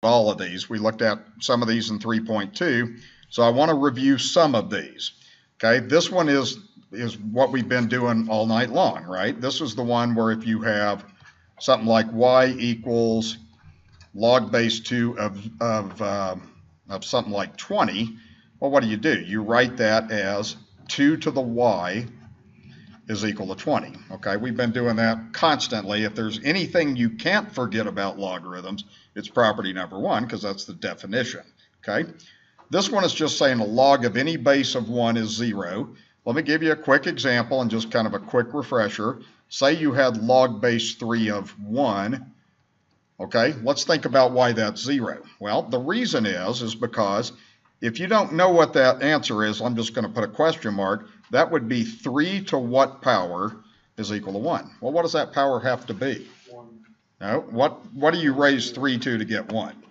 all of these. We looked at some of these in 3.2, so I want to review some of these. Okay, this one is what we've been doing all night long, right? This is the one where if you have something like y equals log base 2 of something like 20, well, what do? You write that as 2 to the y is equal to 20. Okay, we've been doing that constantly. If there's anything you can't forget about logarithms, it's property number 1, because that's the definition. Okay, this one is just saying a log of any base of 1 is 0. Let me give you a quick example and just kind of a quick refresher. Say you had log base 3 of 1. Okay, let's think about why that's 0. Well, the reason is because if you don't know what that answer is, I'm just going to put a question mark. That would be 3 to what power is equal to 1? Well, what does that power have to be? 1. No, what do you raise 3 to get 1?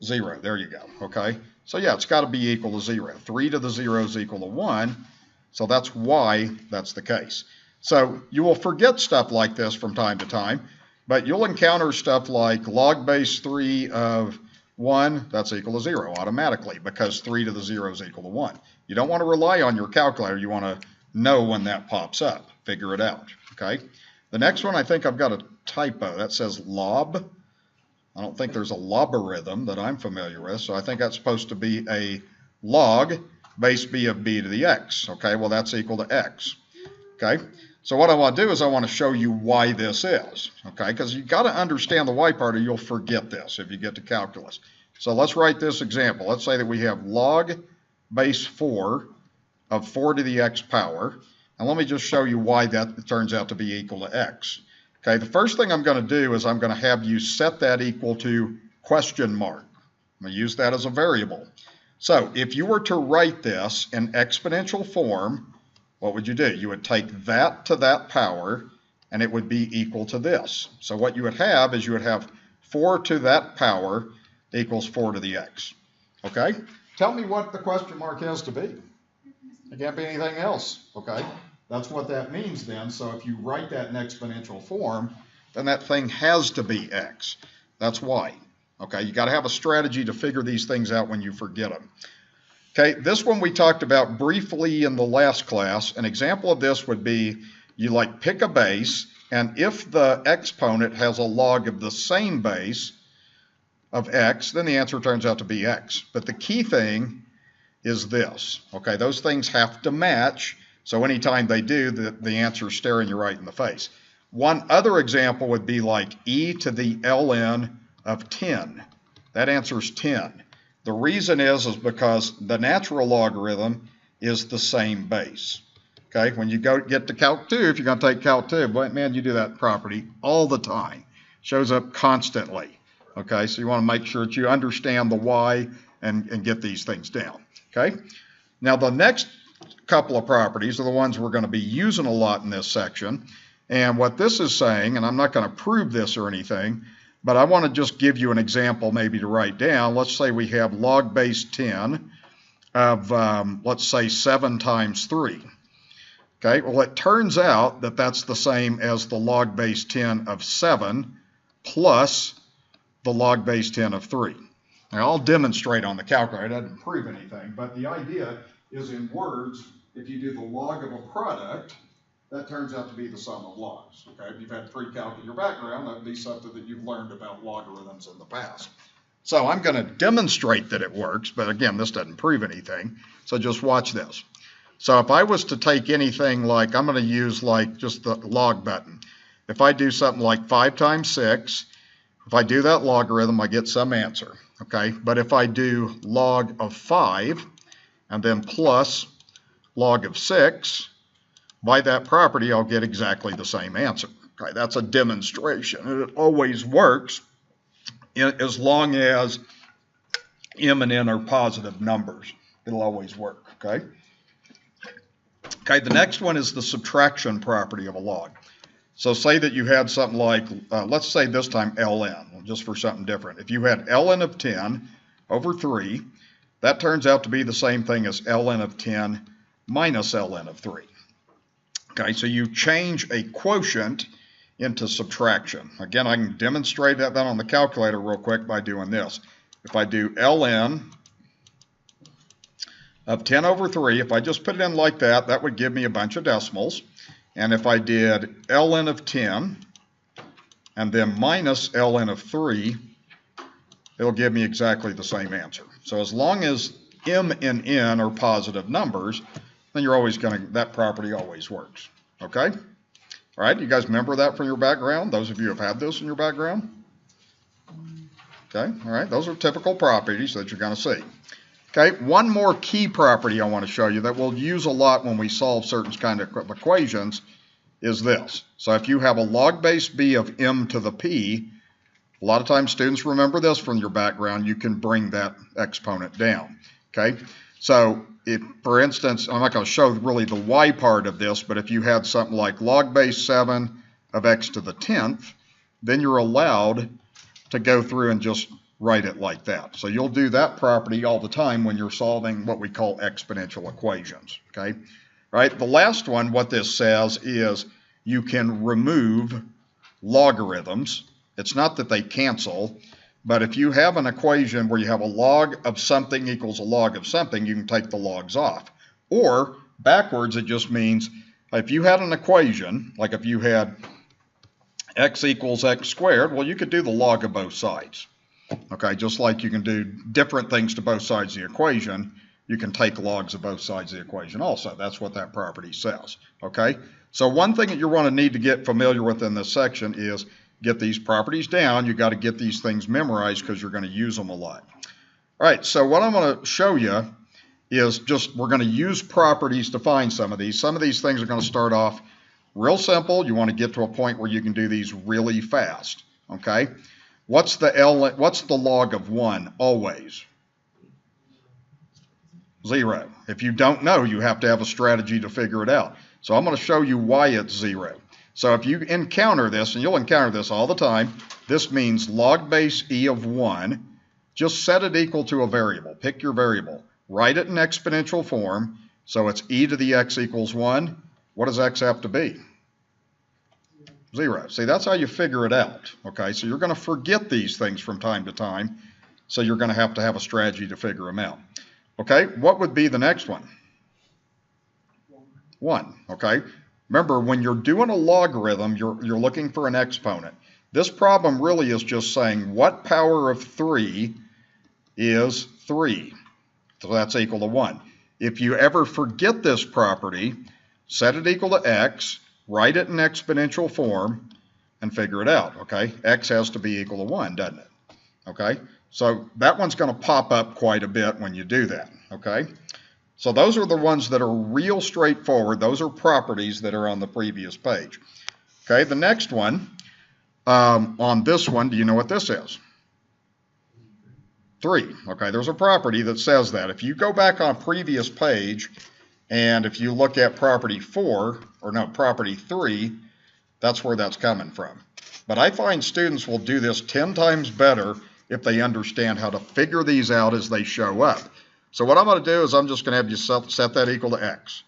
0. There you go. Okay, so yeah, it's got to be equal to 0. 3 to the 0 is equal to 1, so that's why that's the case. So you will forget stuff like this from time to time, but you'll encounter stuff like log base 3 of 1, that's equal to 0 automatically, because 3 to the 0 is equal to 1. You don't want to rely on your calculator. You want to know when that pops up. Figure it out. Okay. The next one, I think I've got a typo. That says lob. I don't think there's a logarithm that I'm familiar with, so I think that's supposed to be a log base b of b to the x. Okay, well, that's equal to x. Okay, so what I want to do is I want to show you why this is. Okay, because you've got to understand the y part or you'll forget this if you get to calculus. So let's write this example. Let's say that we have log base 4 of 4 to the x power. And let me just show you why that turns out to be equal to x. Okay, the first thing I'm going to do is I'm going to have you set that equal to question mark. I'm going to use that as a variable. So if you were to write this in exponential form, what would you do? You would take that to that power, and it would be equal to this. So what you would have is you would have 4 to that power equals 4 to the x. Okay? Tell me what the question mark has to be. It can't be anything else. Okay? That's what that means then. So if you write that in exponential form, then that thing has to be x. That's why. Okay? You got to have a strategy to figure these things out when you forget them. Okay, this one we talked about briefly in the last class. An example of this would be you like pick a base, and if the exponent has a log of the same base of x, then the answer turns out to be x. But the key thing is this. Okay, those things have to match, so anytime they do, the answer is staring you right in the face. One other example would be like e to the ln of 10. That answer is 10. The reason is because the natural logarithm is the same base. Okay, when you get to Calc 2, if you're going to take Calc 2, boy, man, you do that property all the time. Shows up constantly. Okay, so you want to make sure that you understand the why and get these things down. Okay, now the next couple of properties are the ones we're going to be using a lot in this section. And what this is saying, and I'm not going to prove this or anything, but I want to just give you an example maybe to write down. Let's say we have log base 10 of, let's say, 7 times 3. Okay, well, it turns out that that's the same as the log base 10 of 7 plus the log base 10 of 3. Now, I'll demonstrate on the calculator. It doesn't prove anything, but the idea is in words, if you do the log of a product, that turns out to be the sum of logs. Okay, if you've had pre-calc in your background, that would be something that you've learned about logarithms in the past. So I'm going to demonstrate that it works, but again, this doesn't prove anything. So just watch this. So if I was to take anything like, I'm going to use like just the log button. If I do something like 5 times 6, if I do that logarithm, I get some answer. Okay, but if I do log of 5 and then plus log of 6, by that property, I'll get exactly the same answer. Okay, that's a demonstration. And it always works as long as m and n are positive numbers. It'll always work, okay? Okay, the next one is the subtraction property of a log. So say that you had something like, let's say this time ln, just for something different. If you had ln of 10 over 3, that turns out to be the same thing as ln of 10 minus ln of 3. Okay, so you change a quotient into subtraction. Again, I can demonstrate that on the calculator real quick by doing this. if I do ln of 10 over 3, if I just put it in like that, that would give me a bunch of decimals. And if I did ln of 10 and then minus ln of 3, it'll give me exactly the same answer. So as long as m and n are positive numbers, then you're always going to, that property always works. Okay? All right, you guys remember that from your background? Those of you who have had this in your background? Okay, all right, those are typical properties that you're going to see. Okay, one more key property I want to show you that we'll use a lot when we solve certain kind of equations is this. So if you have a log base b of m to the p, a lot of times students remember this from your background, you can bring that exponent down. Okay, so if, for instance, I'm not going to show really the y part of this, but if you had something like log base 7 of x to the 10th, then you're allowed to go through and just write it like that. So you'll do that property all the time when you're solving what we call exponential equations. Okay, right? The last one, what this says is you can remove logarithms. It's not that they cancel, but if you have an equation where you have a log of something equals a log of something, you can take the logs off. Or backwards, it just means if you had an equation, like if you had x equals x squared, well, you could do the log of both sides. Okay, just like you can do different things to both sides of the equation, you can take logs of both sides of the equation also. That's what that property says. Okay, so one thing that you're going to need to get familiar with in this section is get these properties down. You've got to get these things memorized because you're going to use them a lot. All right, so what I'm going to show you is just we're going to use properties to find some of these. Some of these things are going to start off real simple. You want to get to a point where you can do these really fast. Okay, what's the log of 1 always? 0. If you don't know, you have to have a strategy to figure it out. So I'm going to show you why it's 0. So if you encounter this, and you'll encounter this all the time, this means log base e of 1. Just set it equal to a variable. Pick your variable. Write it in exponential form. So it's e to the x equals 1. What does x have to be? 0. See, that's how you figure it out. Okay, so you're going to forget these things from time to time. So you're going to have a strategy to figure them out. Okay, what would be the next one? 1. Okay. Remember, when you're doing a logarithm, you're looking for an exponent. This problem really is just saying what power of 3 is 3. So that's equal to 1. If you ever forget this property, set it equal to x, write it in exponential form, and figure it out. Okay, x has to be equal to 1, doesn't it? Okay, so that one's going to pop up quite a bit when you do that. Okay. So those are the ones that are real straightforward. Those are properties that are on the previous page. Okay, the next one, on this one, do you know what this is? 3. Okay, there's a property that says that. If you go back on a previous page, and if you look at property 3, that's where that's coming from. But I find students will do this 10 times better if they understand how to figure these out as they show up. So what I'm going to do is I'm just going to have you set that equal to x.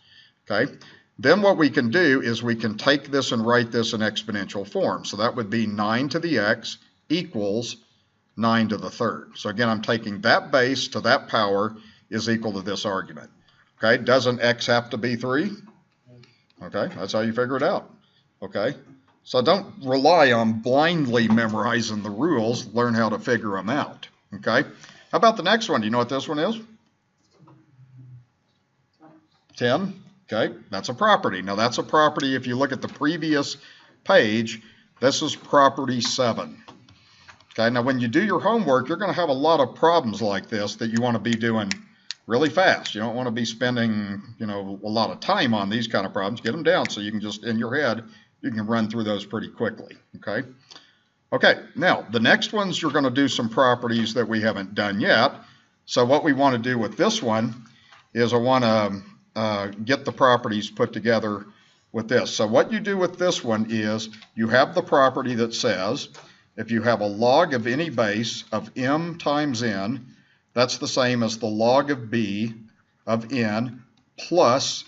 Okay. Then what we can do is we can take this and write this in exponential form. So that would be 9 to the x equals 9 to the third. So again, I'm taking that base to that power is equal to this argument. Okay. Doesn't x have to be 3? Okay. That's how you figure it out. Okay. So don't rely on blindly memorizing the rules. Learn how to figure them out. Okay. How about the next one? Do you know what this one is? 10. Okay, that's a property. Now that's a property, if you look at the previous page, this is property 7. Okay, now when you do your homework, you're going to have a lot of problems like this that you want to be doing really fast. You don't want to be spending, a lot of time on these kind of problems. Get them down so you can just, in your head, you can run through those pretty quickly. Okay. Okay, now the next ones you're going to do some properties that we haven't done yet. So what we want to do with this one is I want to get the properties put together with this. So what you do with this one is you have the property that says if you have a log of any base of m times n, that's the same as the log of b of n plus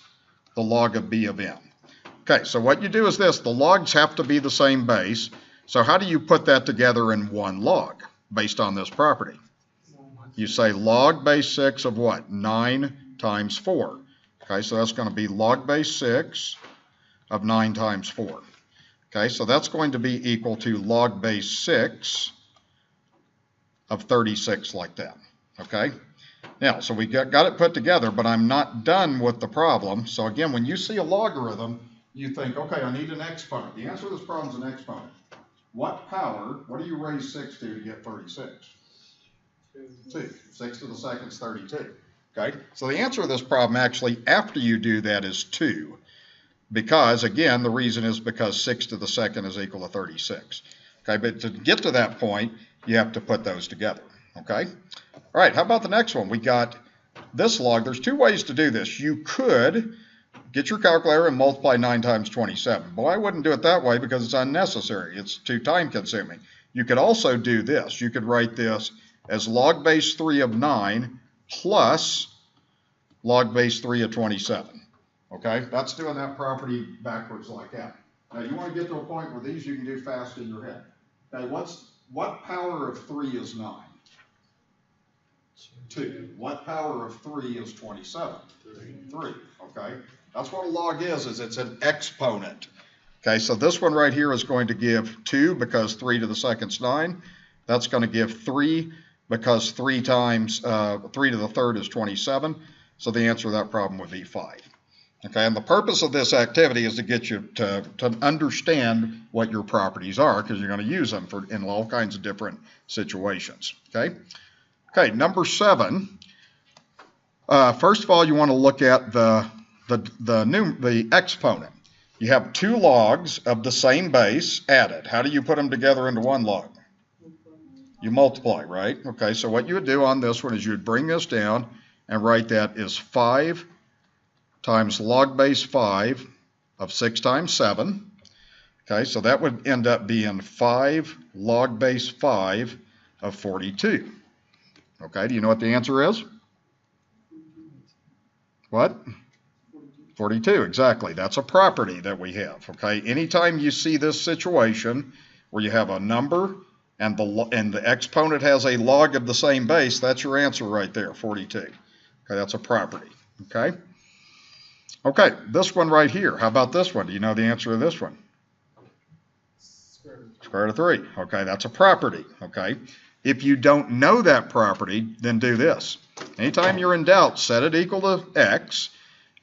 the log of b of n. Okay, so what you do is this. The logs have to be the same base. So how do you put that together in one log based on this property? you say log base 6 of what? 9 times 4. Okay, so that's going to be log base 6 of 9 times 4. Okay, so that's going to be equal to log base 6 of 36 like that. Okay, now, so we got it put together, but I'm not done with the problem. So again, when you see a logarithm, you think, okay, I need an exponent. The answer to this problem is an exponent. What do you raise 6 to get 36? 2. 6 to the second is 32. Okay, so the answer to this problem actually, after you do that, is 2. Because, again, the reason is because 6 to the second is equal to 36. Okay, but to get to that point, you have to put those together. Okay? All right, how about the next one? We got this log. There's 2 ways to do this. You could get your calculator and multiply 9 times 27. Well, I wouldn't do it that way because it's unnecessary. It's too time-consuming. You could also do this. You could write this as log base 3 of 9 plus log base 3 of 27. Okay, that's doing that property backwards like that. Now, you want to get to a point where these you can do fast in your head. Okay, what power of 3 is 9? 2. What power of 3 is 27? 3. Okay, that's what a log is it's an exponent. Okay, so this one right here is going to give 2 because 3 to the second is 9. That's going to give 3 because 3 times 3 to the third is 27. So the answer to that problem would be 5. Okay, and the purpose of this activity is to get you to understand what your properties are, because you're going to use them in all kinds of different situations. Okay, okay. Number 7. First of all, you want to look at the exponent. You have 2 logs of the same base added. How do you put them together into one log? You multiply, right? Okay, so what you would do on this one is you would bring this down and write that is 5 times log base 5 of 6 times 7. Okay, so that would end up being 5 log base 5 of 42. Okay, do you know what the answer is? What? 42, exactly. That's a property that we have. Okay, anytime you see this situation where you have a number and the exponent has a log of the same base, that's your answer right there, 42. Okay, that's a property. Okay. Okay, this one right here. How about this one? Do you know the answer to this one? Square root of 3. Okay, that's a property. Okay. If you don't know that property, then do this. Anytime you're in doubt, set it equal to x,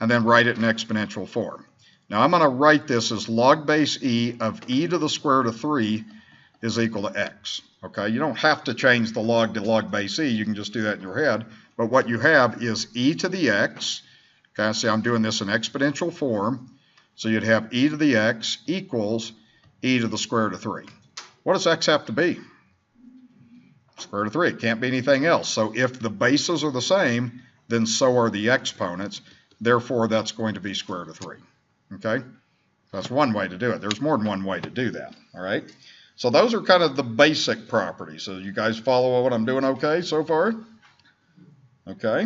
and then write it in exponential form. Now I'm going to write this as log base e of e to the square root of 3 is equal to x. Okay, you don't have to change the log to log base e. You can just do that in your head. But what you have is e to the x. Okay, see, I'm doing this in exponential form. So you'd have e to the x equals e to the square root of 3. What does x have to be? Square root of 3. It can't be anything else. So if the bases are the same, then so are the exponents. Therefore, that's going to be square root of 3. Okay? That's one way to do it. There's more than one way to do that. All right? So those are kind of the basic properties. So you guys follow what I'm doing okay so far? Okay.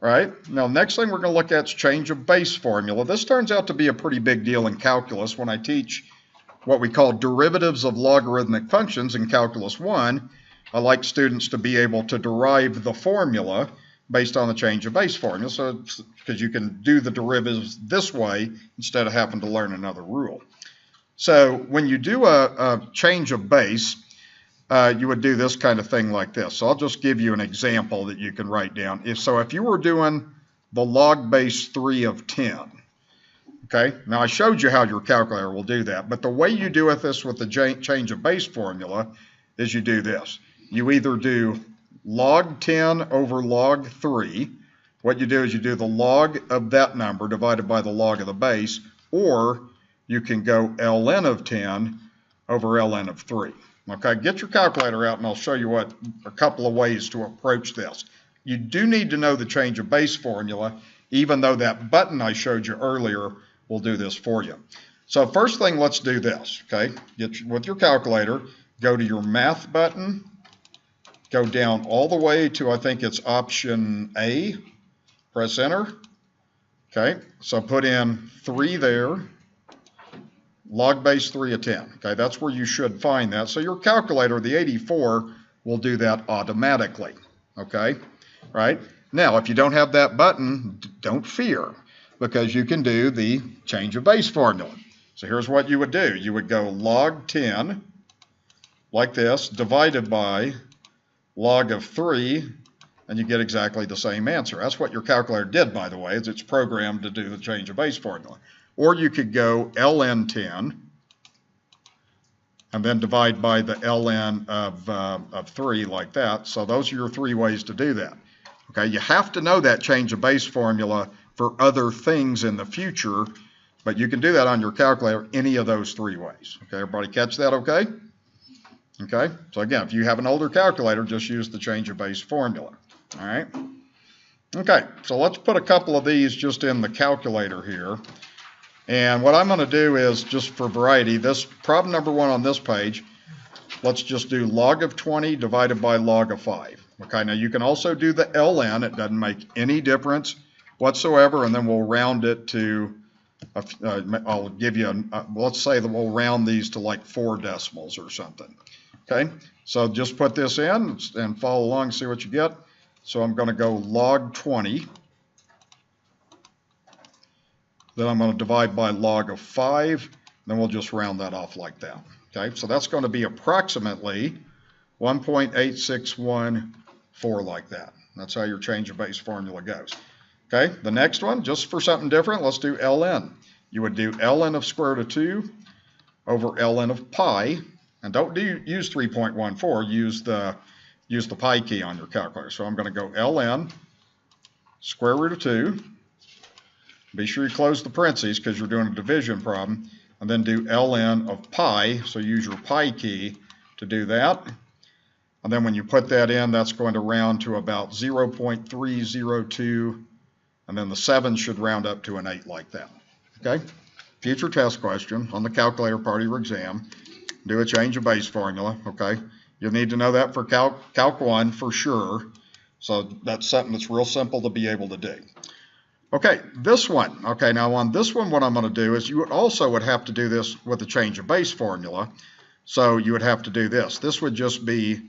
All right. Now, next thing we're going to look at is change of base formula. This turns out to be a pretty big deal in calculus. When I teach what we call derivatives of logarithmic functions in Calculus 1, I like students to be able to derive the formula based on the change of base formula, so because you can do the derivatives this way instead of having to learn another rule. So when you do a change of base, you would do this kind of thing like this. So I'll just give you an example that you can write down. If you were doing the log base 3 of 10, okay, now I showed you how your calculator will do that, but the way you do this with the change of base formula is you do this. You either do log 10 over log 3. What you do is you do the log of that number divided by the log of the base, or you can go ln of 10 over ln of 3. Okay, get your calculator out and I'll show you a couple of ways to approach this. You do need to know the change of base formula, even though that button I showed you earlier will do this for you. So first thing, let's do this, okay? With your calculator, go to your math button, go down all the way to, I think it's option A, press enter. Okay, so put in 3 there, log base 3 of 10. Okay, that's where you should find that. So your calculator, the 84, will do that automatically. okay? Right? Now, if you don't have that button, don't fear, because you can do the change of base formula. So here's what you would do. You would go log 10, like this, divided by log of 3, and you get exactly the same answer. That's what your calculator did, by the way, is it's programmed to do the change of base formula. Or you could go ln 10, and then divide by the ln of 3 like that. So those are your three ways to do that. Okay, you have to know that change of base formula for other things in the future, but you can do that on your calculator any of those three ways. Okay, everybody catch that okay? Okay, so again, if you have an older calculator, just use the change of base formula. All right? Okay, so let's put a couple of these just in the calculator here. And what I'm going to do is, just for variety, this problem number 1 on this page, let's just do log of 20 divided by log of 5. Okay, now you can also do the ln. It doesn't make any difference whatsoever, and then we'll round it to, I'll give you, let's say that we'll round these to like 4 decimals or something. Okay, so just put this in and follow along and see what you get. So I'm going to go log 20. Then I'm going to divide by log of 5. Then we'll just round that off like that. Okay, so that's going to be approximately 1.8614 like that. That's how your change of base formula goes. Okay, the next one, just for something different, let's do ln. You would do ln of square root of 2 over ln of pi. And don't use 3.14, use the pi key on your calculator. So I'm going to go ln square root of 2. Be sure you close the parentheses because you're doing a division problem. And then do ln of pi, so use your pi key to do that. And then when you put that in, that's going to round to about 0.302. And then the 7 should round up to an 8 like that. Okay? Future test question on the calculator part of your exam. Do a change of base formula, okay? You'll need to know that for Calc 1 for sure. So that's something that's real simple to be able to do. Okay, this one. Okay, now on this one, what I'm going to do is you also would have to do this with the change of base formula. So you would have to do this. This would just be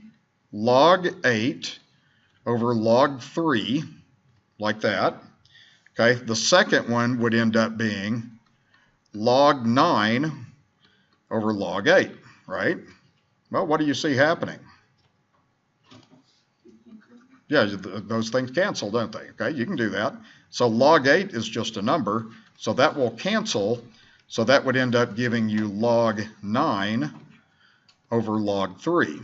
log 8 over log 3, like that. Okay, the second one would end up being log 9 over log 8, right? Well, what do you see happening? Yeah, those things cancel, don't they? Okay, you can do that. So log 8 is just a number, so that will cancel. So that would end up giving you log 9 over log 3.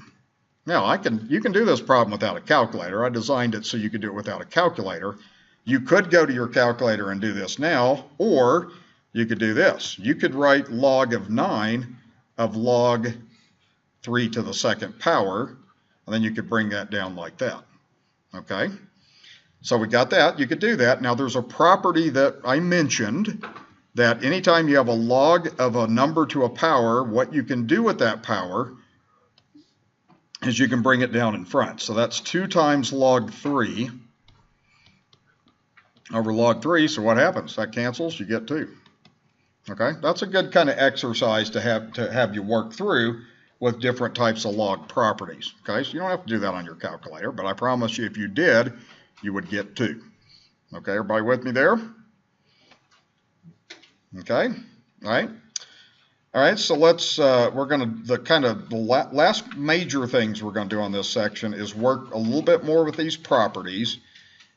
Now, you can do this problem without a calculator. I designed it so you could do it without a calculator. You could go to your calculator and do this now, or you could do this. You could write log of 9 of log 3 to the second power, and then you could bring that down like that. Okay? So we got that. You could do that. Now there's a property that I mentioned that anytime you have a log of a number to a power, what you can do with that power is you can bring it down in front. So that's 2 times log 3 over log 3. So what happens? That cancels. You get 2. Okay? That's a good kind of exercise to have you work through with different types of log properties. Okay? So you don't have to do that on your calculator, but I promise you if you did, you would get 2. Okay, everybody with me there? Okay, all right, so let's, we're going to, the last major things we're going to do on this section is work a little bit more with these properties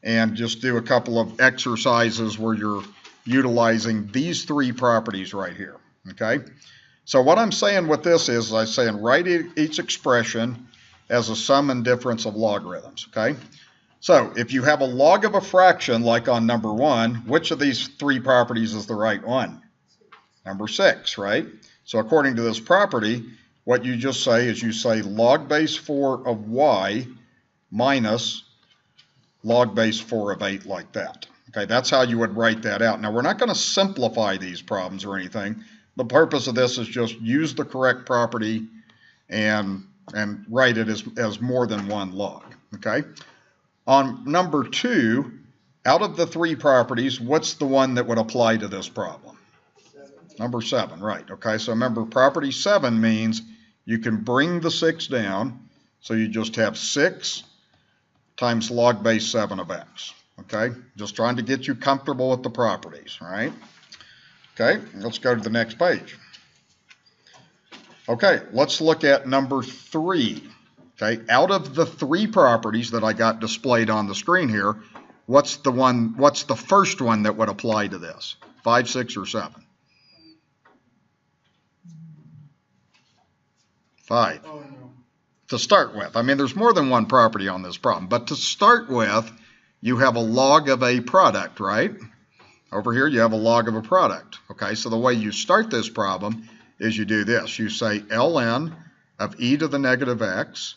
and just do a couple of exercises where you're utilizing these 3 properties right here, okay? So what I'm saying with this is I'm saying write each expression as a sum and difference of logarithms, okay? So if you have a log of a fraction, like on number 1, which of these 3 properties is the right one? Number 6, right? So according to this property, what you just say is you say log base 4 of y minus log base 4 of 8 like that. Okay, that's how you would write that out. Now we're not going to simplify these problems or anything. The purpose of this is just use the correct property and write it as more than one log, okay? On number 2, out of the 3 properties, what's the one that would apply to this problem? 7. Number 7, right. Okay, so remember property 7 means you can bring the 6 down. So you just have 6 times log base 7 of x. Okay, just trying to get you comfortable with the properties, right? Okay, let's go to the next page. Okay, let's look at number 3. Okay, out of the 3 properties that I got displayed on the screen here, what's the first one that would apply to this? 5, 6, or 7? 5. Oh, no. To start with. I mean, there's more than one property on this problem, but to start with, you have a log of a product, right? Over here, you have a log of a product. Okay, so the way you start this problem is you do this. You say ln of e to the negative x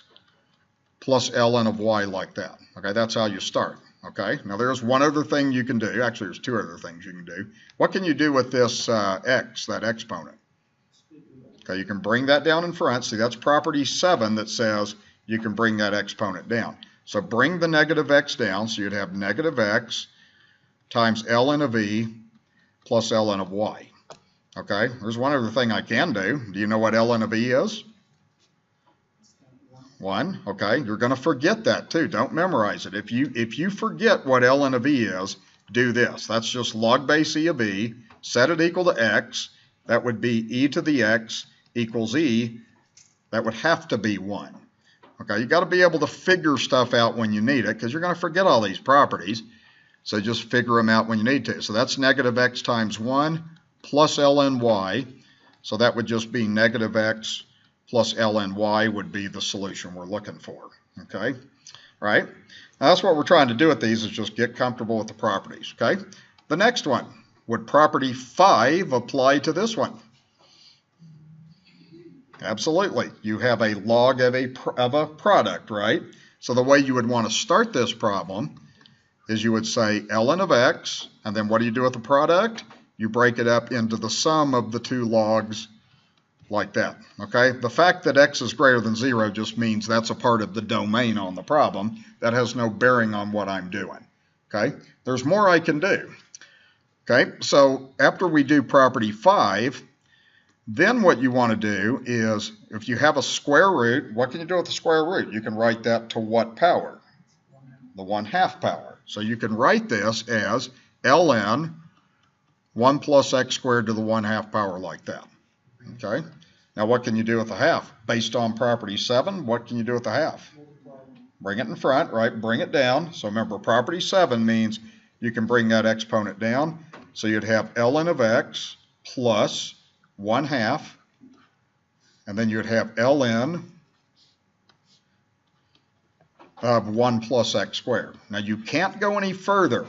plus ln of y like that. Okay, that's how you start. Okay, now there's one other thing you can do. Actually, there's 2 other things you can do. What can you do with this x, that exponent? Okay, you can bring that down in front. See, that's property 7 that says you can bring that exponent down. So bring the negative x down, so you'd have negative x times ln of e plus ln of y. Okay, there's one other thing I can do. Do you know what ln of e is? 1. Okay, you're going to forget that too. Don't memorize it. If you forget what ln of e is, do this. That's just log base e of e. Set it equal to x. That would be e to the x equals e. That would have to be 1. Okay, you got to be able to figure stuff out when you need it, because you're going to forget all these properties. So just figure them out when you need to. So that's negative x times 1 plus ln y. So that would just be negative x plus ln y would be the solution we're looking for. Okay, right? Now that's what we're trying to do with these, is just get comfortable with the properties. Okay, the next one, would property 5 apply to this one? Absolutely. You have a log of a product, right? So the way you would want to start this problem is you would say ln of x, and then what do you do with the product? You break it up into the sum of the 2 logs like that, okay? The fact that x is greater than 0 just means that's a part of the domain on the problem. That has no bearing on what I'm doing, okay? There's more I can do, okay? So after we do property 5, then what you want to do is, if you have a square root, what can you do with the square root? You can write that to what power? The 1/2 power. So you can write this as ln 1 plus x squared to the 1/2 power like that. Okay? Now what can you do with a half? Based on property 7, what can you do with a half? Bring it in front, right? Bring it down. So remember, property 7 means you can bring that exponent down. So you'd have ln of x plus 1/2, and then you'd have ln of 1 plus x squared. Now you can't go any further.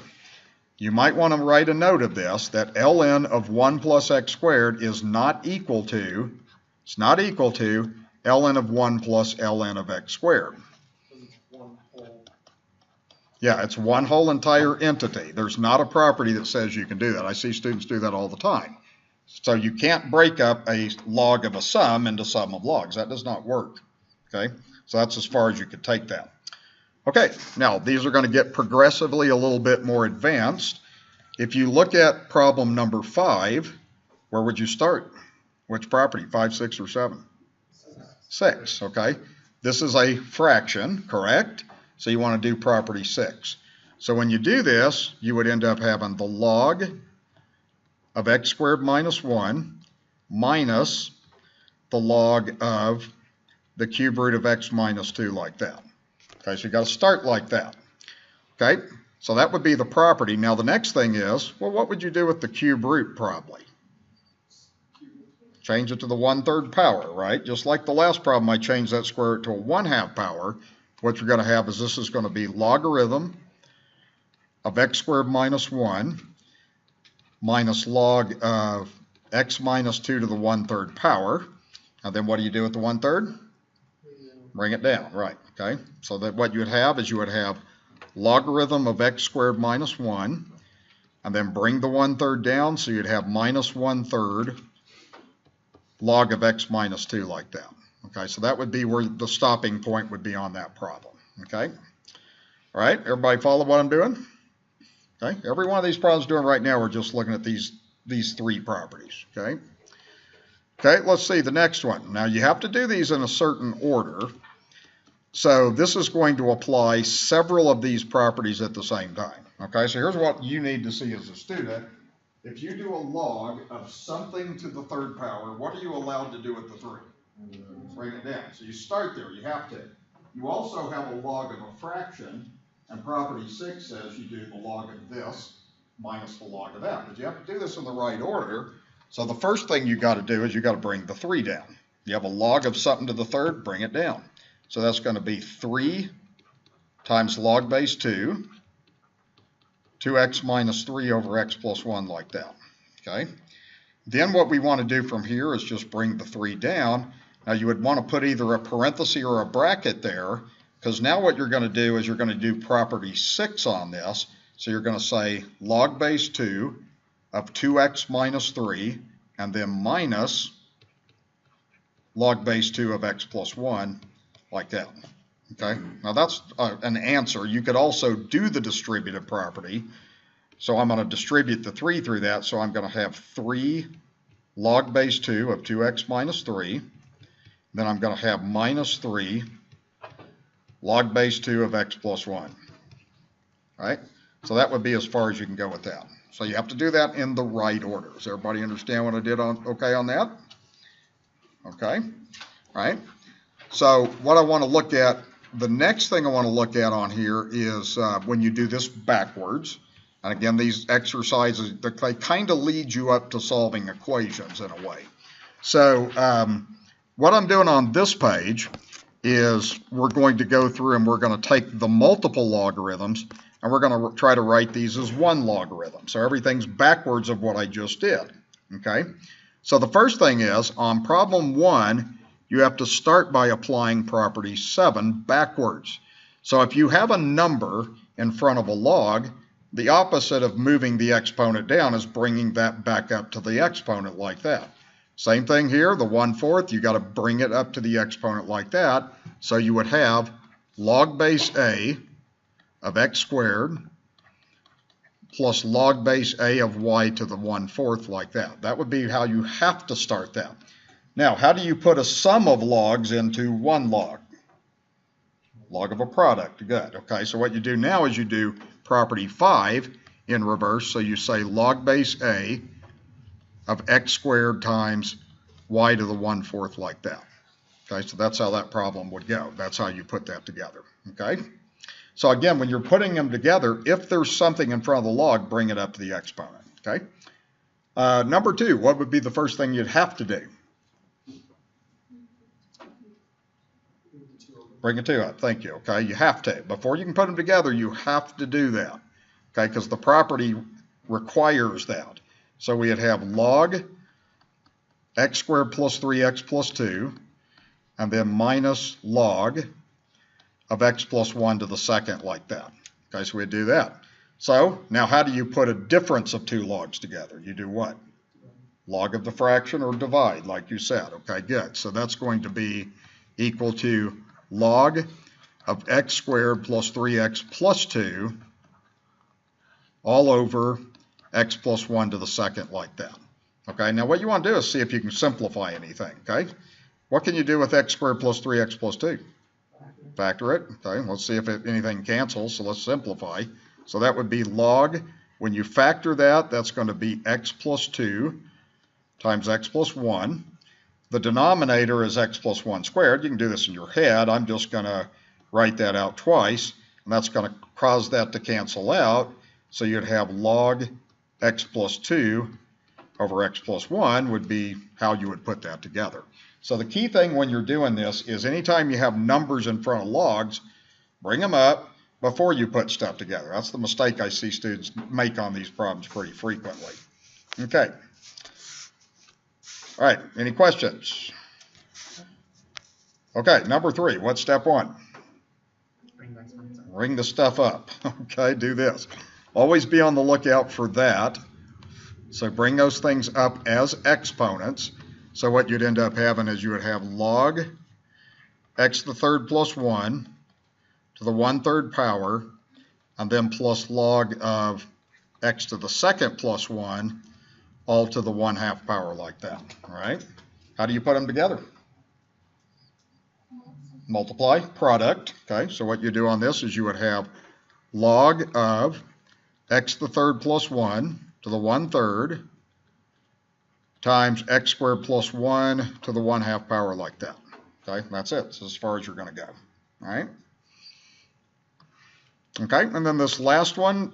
You might want to write a note of this, that ln of 1 plus x squared is not equal to, ln of 1 plus ln of x squared. Yeah, it's one whole entire entity. There's not a property that says you can do that. I see students do that all the time. So you can't break up a log of a sum into sum of logs. That does not work. Okay, so that's as far as you could take that. Okay, now these are going to get progressively a little bit more advanced. If you look at problem number 5, where would you start? Which property, 5, 6, or 7? 6, okay. This is a fraction, correct? So you want to do property 6. So when you do this, you would end up having the log of x squared minus 1 minus the log of the cube root of x minus 2 like that. Okay, so you got to start like that. Okay, so that would be the property. Now the next thing is, well, what would you do with the cube root probably? Change it to the 1/3 power, right? Just like the last problem, I changed that square root to a 1/2 power. What you're going to have is this is going to be logarithm of x squared minus 1 minus log of x minus 2 to the 1/3 power. And then what do you do with the 1/3? Bring it down, right, okay? So that what you would have is you would have logarithm of x squared minus 1, and then bring the 1/3 down, so you'd have minus 1/3 log of x minus 2 like that. Okay, so that would be where the stopping point would be on that problem, okay? All right, everybody follow what I'm doing? Okay, every one of these problems we're doing right now, we're just looking at these 3 properties, okay? Okay, let's see the next one. Now you have to do these in a certain order. So this is going to apply several of these properties at the same time. Okay, so here's what you need to see as a student. If you do a log of something to the third power, what are you allowed to do with the 3? Bring it down. So you start there, you have to. You also have a log of a fraction, and property 6 says you do the log of this minus the log of that. But you have to do this in the right order. So the first thing you got to do is you got to bring the 3 down. You have a log of something to the third, bring it down. So that's going to be 3 times log base 2, 2x minus 3 over x plus 1 like that. Okay. Then what we want to do from here is just bring the 3 down. Now you would want to put either a parenthesis or a bracket there, because now what you're going to do is you're going to do property 6 on this. So you're going to say log base 2 of 2x minus 3, and then minus log base 2 of x plus 1, like that. Okay, now that's an answer. You could also do the distributive property. So I'm going to distribute the 3 through that. So I'm going to have 3 log base 2 of 2x minus 3. Then I'm going to have minus 3 log base 2 of x plus 1. Right? So that would be as far as you can go with that. So you have to do that in the right order. Does everybody understand what I did okay on that? Okay. All right. So what I want to look at, the next thing I want to look at on here is when you do this backwards. And again, these exercises, they kind of lead you up to solving equations in a way. So what I'm doing on this page is we're going to go through and we're going to take the multiple logarithms and we're going to try to write these as one logarithm. So everything's backwards of what I just did. Okay. So the first thing is on problem 1, you have to start by applying property 7 backwards. So if you have a number in front of a log, the opposite of moving the exponent down is bringing that back up to the exponent like that. Same thing here, the 1/4, you got to bring it up to the exponent like that. So you would have log base a of x squared plus log base a of y to the 1/4 like that. That would be how you have to start that. Now, how do you put a sum of logs into one log? Log of a product. Good. Okay, so what you do now is you do property 5 in reverse. So you say log base a of x squared times y to the 1/4 like that. Okay, so that's how that problem would go. That's how you put that together. Okay, so again, when you're putting them together, if there's something in front of the log, bring it up to the exponent. Okay, number 2, what would be the first thing you'd have to do? Bring a 2 up. Thank you. Okay, you have to. Before you can put them together, you have to do that. Okay, because the property requires that. So we'd have log x squared plus 3x plus 2, and then minus log of x plus 1 to the second like that. Okay, so we'd do that. So now how do you put a difference of 2 logs together? You do what? Log of the fraction or divide, like you said. Okay, good. So that's going to be equal to log of x squared plus 3x plus 2 all over x plus 1 to the second like that. Okay, now what you want to do is see if you can simplify anything. Okay, what can you do with x squared plus 3x plus 2? Factor it. Okay, let's see if anything cancels, so let's simplify. So that would be log, when you factor that, that's going to be x plus 2 times x plus 1. The denominator is x plus 1 squared. You can do this in your head. I'm just going to write that out twice, and that's going to cause that to cancel out. So you'd have log x plus 2 over x plus 1 would be how you would put that together. So the key thing when you're doing this is anytime you have numbers in front of logs, bring them up before you put stuff together. That's the mistake I see students make on these problems pretty frequently. Okay. All right, any questions? Okay, number 3, what's step 1? Bring the stuff up. Okay, do this. Always be on the lookout for that. So bring those things up as exponents. So what you'd end up having is you would have log x to the third plus 1 to the 1/3 power, and then plus log of x to the second plus 1 all to the 1/2 power like that. All right? How do you put them together? multiply, product. Okay, so what you do on this is you would have log of x to the third plus 1 to the 1/3 times x squared plus 1 to the 1/2 power, like that. Okay, that's it. That's as far as you're going to go. All right. Okay, and then this last one,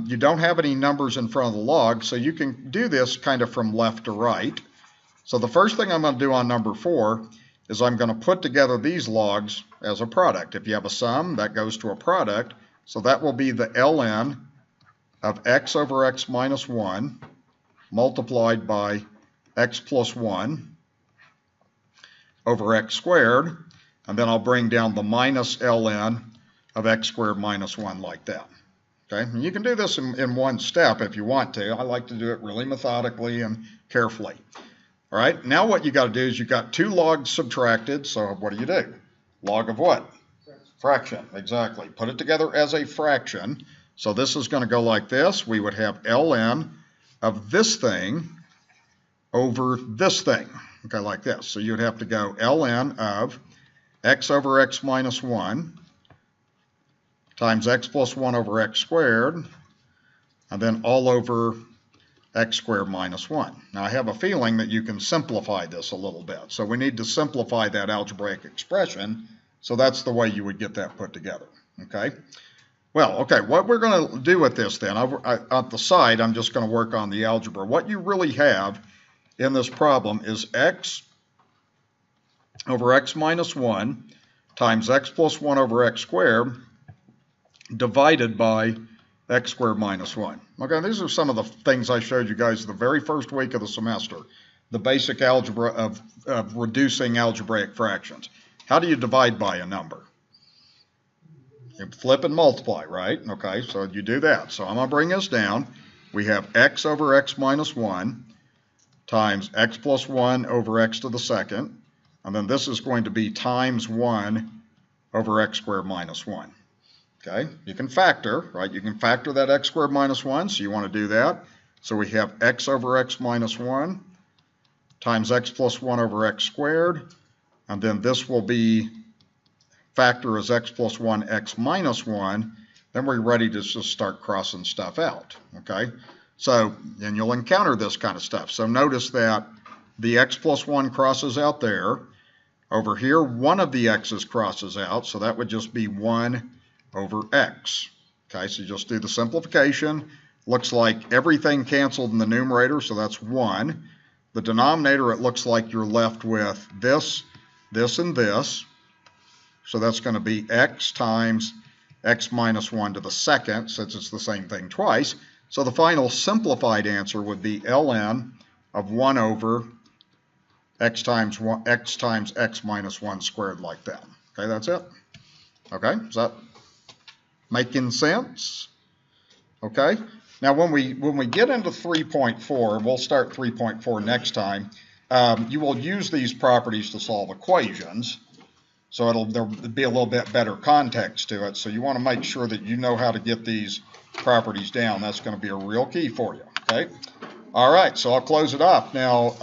you don't have any numbers in front of the log, so you can do this kind of from left to right. So the first thing I'm going to do on number 4 is I'm going to put together these logs as a product. If you have a sum, that goes to a product. So that will be the ln of x over x minus 1 multiplied by x plus 1 over x squared. And then I'll bring down the minus ln of x squared minus 1, like that. Okay, and you can do this in one step if you want to. I like to do it really methodically and carefully. All right, now what you got to do is you got 2 logs subtracted, so what do? Log of what? Fraction, exactly. Put it together as a fraction. So this is going to go like this. We would have ln of this thing over this thing, okay, like this. So you'd have to go ln of x over x minus 1 times x plus 1 over x squared, and then all over x squared minus 1. Now I have a feeling that you can simplify this a little bit. So we need to simplify that algebraic expression. So that's the way you would get that put together. Okay. Well, okay, what we're going to do with this then, on the side, I'm just going to work on the algebra. What you really have in this problem is x over x minus 1 times x plus 1 over x squared divided by x squared minus 1. Okay, these are some of the things I showed you guys the very first week of the semester. The basic algebra of reducing algebraic fractions. How do you divide by a number? You flip and multiply, right? Okay, so you do that. So I'm going to bring this down. We have x over x minus 1 times x plus 1 over x to the second. And then this is going to be times 1 over x squared minus 1. Okay, you can factor, right? You can factor that x squared minus 1, so you want to do that. So we have x over x minus 1 times x plus 1 over x squared. And then this will be factor as x plus 1, x minus 1. Then we're ready to just start crossing stuff out, okay? So, and you'll encounter this kind of stuff. So notice that the x plus 1 crosses out there. Over here, one of the x's crosses out, so that would just be 1 over x. Okay, so just do the simplification. Looks like everything canceled in the numerator, so that's 1. The denominator, it looks like you're left with this, this, and this. So that's going to be x times x minus 1 to the second, since it's the same thing twice. So the final simplified answer would be ln of 1 over x times x minus 1 squared, like that. Okay, that's it. Okay, is that making sense? Okay. Now when we get into 3.4, we'll start 3.4 next time. You will use these properties to solve equations. So there'll be a little bit better context to it. So you want to make sure that you know how to get these properties down. That's going to be a real key for you. Okay. All right. So I'll close it off now.